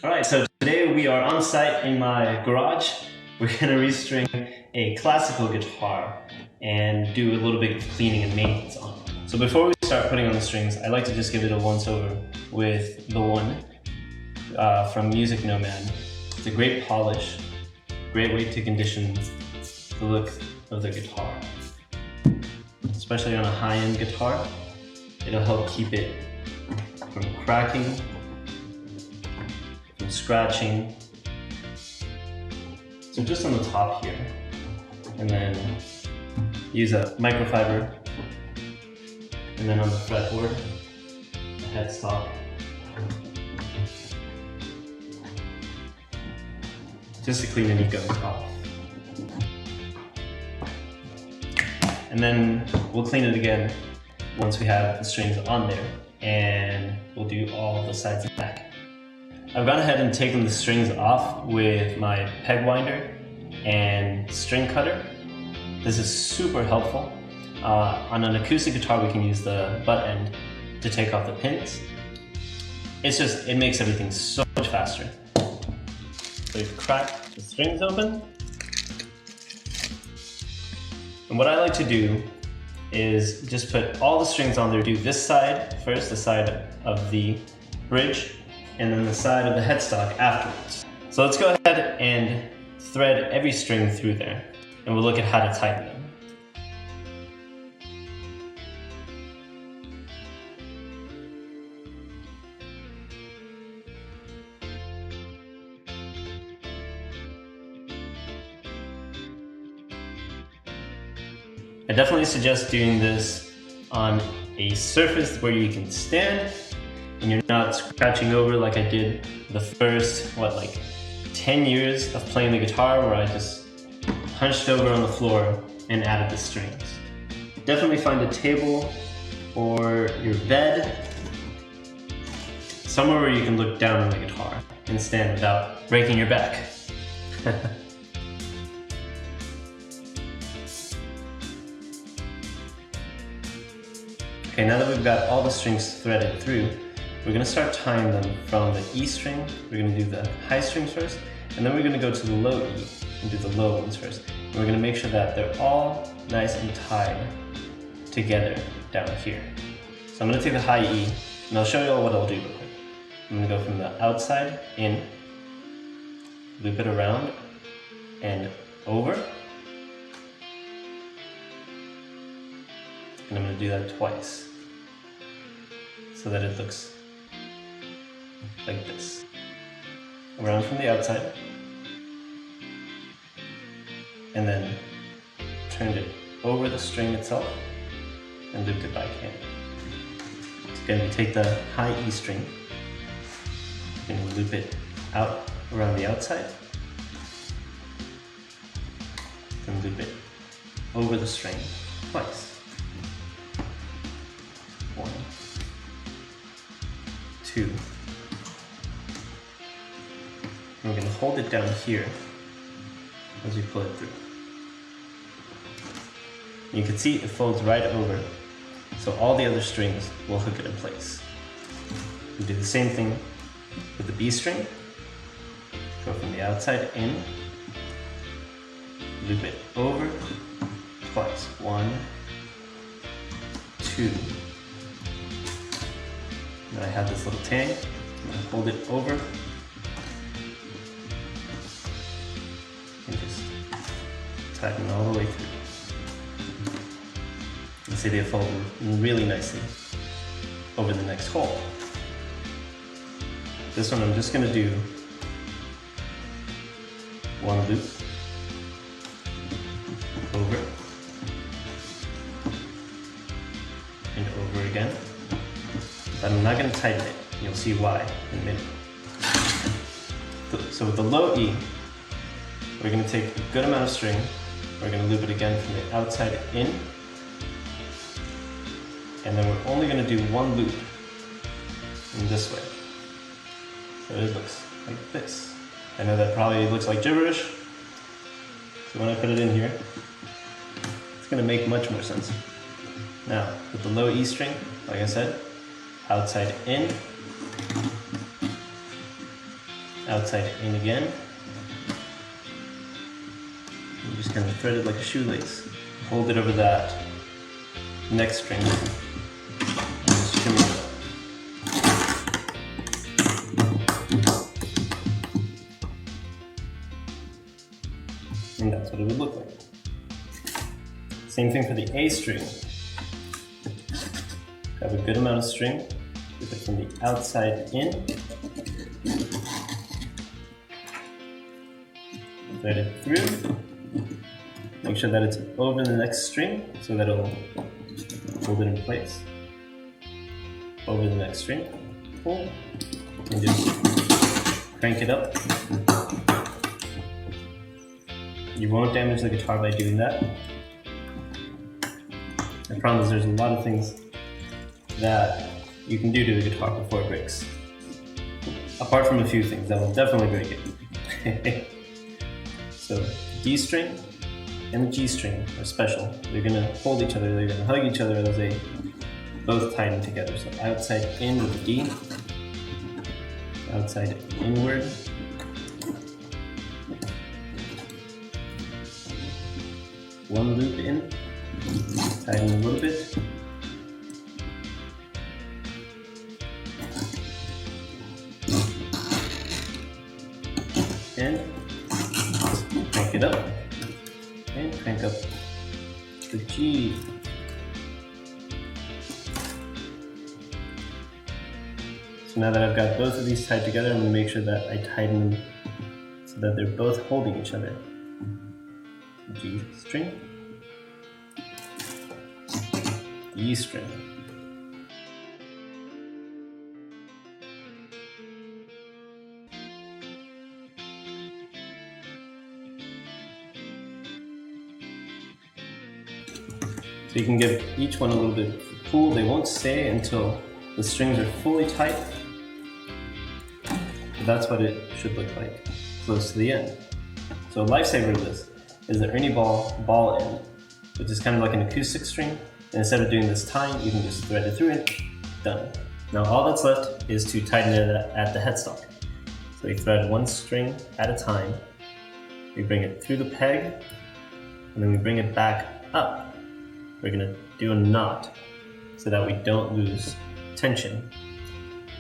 Alright, so today we are on site in my garage. We're going to restring a classical guitar and do a little bit of cleaning and maintenance on it. So before we start putting on the strings, I like to just give it a once over with the one from Music Nomad. It's a great polish, great way to condition the look of the guitar. Especially on a high-end guitar, it'll help keep it from cracking, from scratching. So just on the top here, and then use a microfiber, and then on the fretboard, a headstock. Just to clean any gum off. And then we'll clean it again once we have the strings on there, and we'll do all the sides and back. I've gone ahead and taken the strings off with my peg winder and string cutter. This is super helpful. On an acoustic guitar, we can use the butt end to take off the pins. It makes everything so much faster. So we've cracked the strings open. And what I like to do is just put all the strings on there. Do this side first, the side of the bridge, and then the side of the headstock afterwards. So let's go ahead and thread every string through there, and we'll look at how to tighten them. I definitely suggest doing this on a surface where you can stand and you're not scratching over like I did the first, 10 years of playing the guitar, where I just hunched over on the floor and added the strings. Definitely find a table or your bed, somewhere where you can look down on the guitar and stand without breaking your back. Okay, now that we've got all the strings threaded through, we're going to start tying them from the E string. We're going to do the high strings first, and then we're going to go to the low E and do the low ones first. And we're going to make sure that they're all nice and tied together down here. So I'm going to take the high E, and I'll show you all what I'll do real quick. I'm going to go from the outside in, loop it around, and over. And I'm going to do that twice, so that it looks like this. Around from the outside, and then turned it over the string itself, and looped it back in. So again, we take the high E string, and loop it out around the outside, then loop it over the string twice. 1, 2. And we're going to hold it down here as we pull it through. You can see it folds right over, so all the other strings will hook it in place. We do the same thing with the B string. Go from the outside in, loop it over twice. 1, 2. Then I have this little tang. I'm going to hold it over and just tighten it all the way through. You can see they fold really nicely over the next hole. This one I'm just going to do one loop over and over again. But I'm not going to tighten it. You'll see why in a minute. So with the low E, we're going to take a good amount of string. We're going to loop it again from the outside in. And then we're only going to do one loop in this way. So it looks like this. I know that probably looks like gibberish. So when I put it in here, it's going to make much more sense. Now, with the low E string, like I said, outside in, outside in again. You just kind of thread it like a shoelace. Hold it over that next string. And just shimmy it up. And that's what it would look like. Same thing for the A string. Have a good amount of string. Put it from the outside in. Thread it through. Make sure that it's over the next string so that it'll hold it in place. Over the next string, pull, and just crank it up. You won't damage the guitar by doing that. I promise there's a lot of things that you can do to the guitar before it breaks. Apart from a few things that will definitely break it. So D string and the G string are special. They're gonna hold each other, they're gonna hug each other as they both tighten together. So outside in with the D, outside inward, one loop in, tighten a little bit, and crank it up, and crank up the G. So now that I've got both of these tied together, I'm going to make sure that I tighten them so that they're both holding each other. G string, E string. So you can give each one a little bit of pull. They won't stay until the strings are fully tight. But that's what it should look like, close to the end. So a lifesaver of this is the Ernie ball end, which is kind of like an acoustic string. And instead of doing this tying, you can just thread it through it, done. Now all that's left is to tighten it at the headstock. So we thread one string at a time. We bring it through the peg, and then we bring it back up. We're gonna do a knot so that we don't lose tension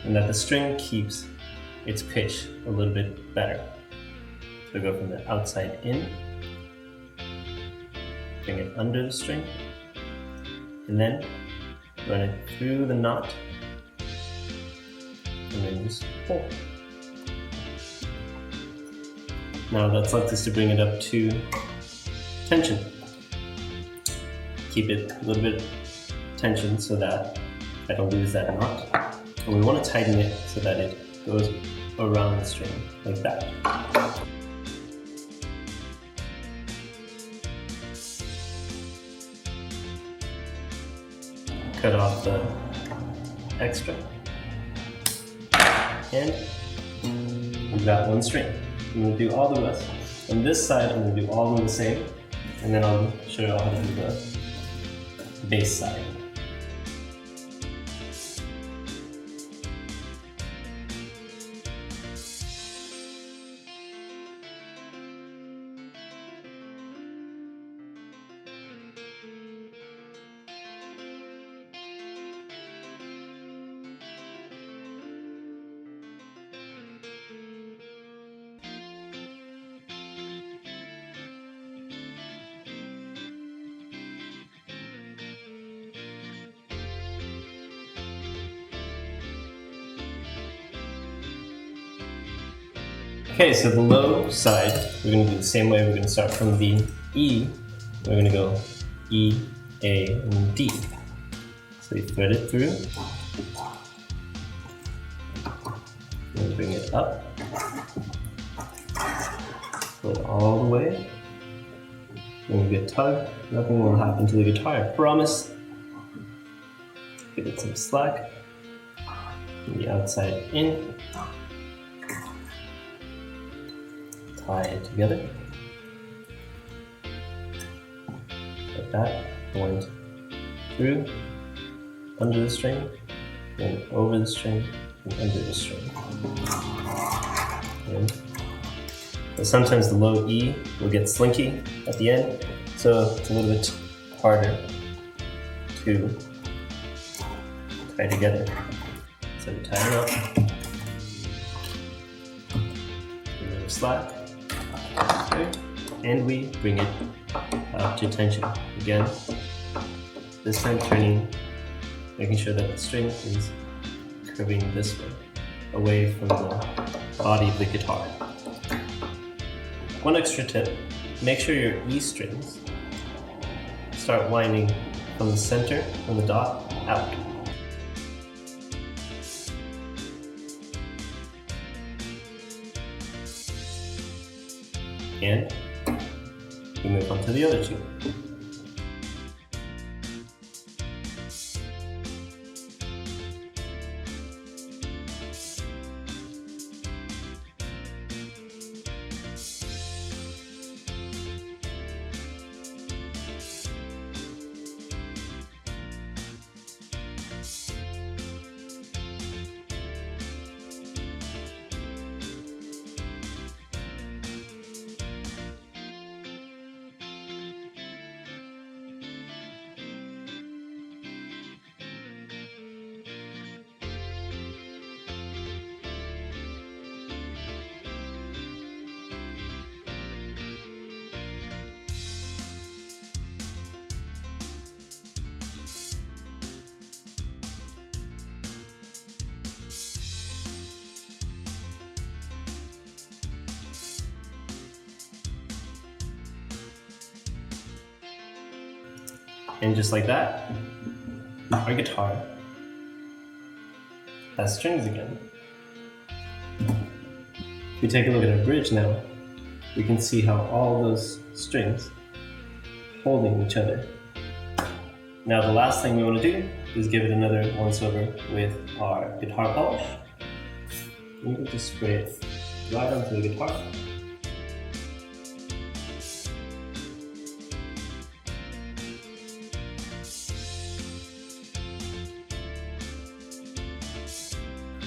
and that the string keeps its pitch a little bit better. So we go from the outside in, bring it under the string, and then run it through the knot, and then just pull. Now that's left is to bring it up to tension. Keep it a little bit tension so that I don't lose that knot. And we want to tighten it so that it goes around the string like that. Cut off the extra. And we've got one string. I'm going to do all the rest. On this side, I'm going to do all of them the same. And then I'll show you all how to do the bass side. Okay, so the low side, we're going to do the same way. We're going to start from the E. We're going to go E, A, and D. So you thread it through. And bring it up. Pull it all the way. When you get tugged, nothing will happen to the guitar, I promise. Give it some slack. From the outside in. Tie it together. Like that. Went through, under the string, then over the string, and under the string. And sometimes the low E will get slinky at the end, so it's a little bit harder to tie together. So we tie it up, a little slack, okay, and we bring it up to tension. Again, this time turning, making sure that the string is curving this way, away from the body of the guitar. One extra tip, make sure your E strings start winding from the center, from the dot, out. And we move on to the other two. And just like that, our guitar has strings again. If we take a look at our bridge now, we can see how all those strings holding each other. Now the last thing we want to do is give it another once over with our guitar polish. We can just spray it right onto the guitar.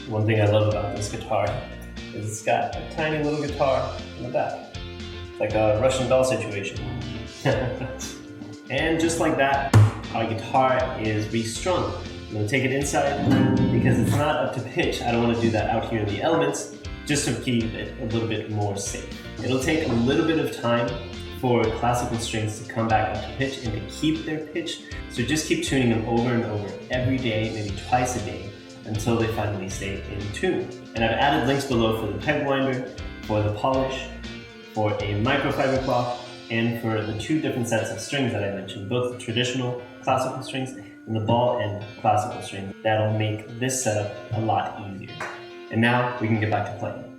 One thing I love about this guitar is it's got a tiny little guitar in the back. It's like a Russian doll situation. And just like that, our guitar is restrung. I'm going to take it inside because it's not up to pitch. I don't want to do that out here in the elements, just to keep it a little bit more safe. It'll take a little bit of time for classical strings to come back up to pitch and to keep their pitch. So just keep tuning them over and over every day, maybe twice a day, until they finally stay in tune. And I've added links below for the peg winder, for the polish, for a microfiber cloth, and for the two different sets of strings that I mentioned, both the traditional classical strings and the ball end classical strings. That'll make this setup a lot easier. And now we can get back to playing.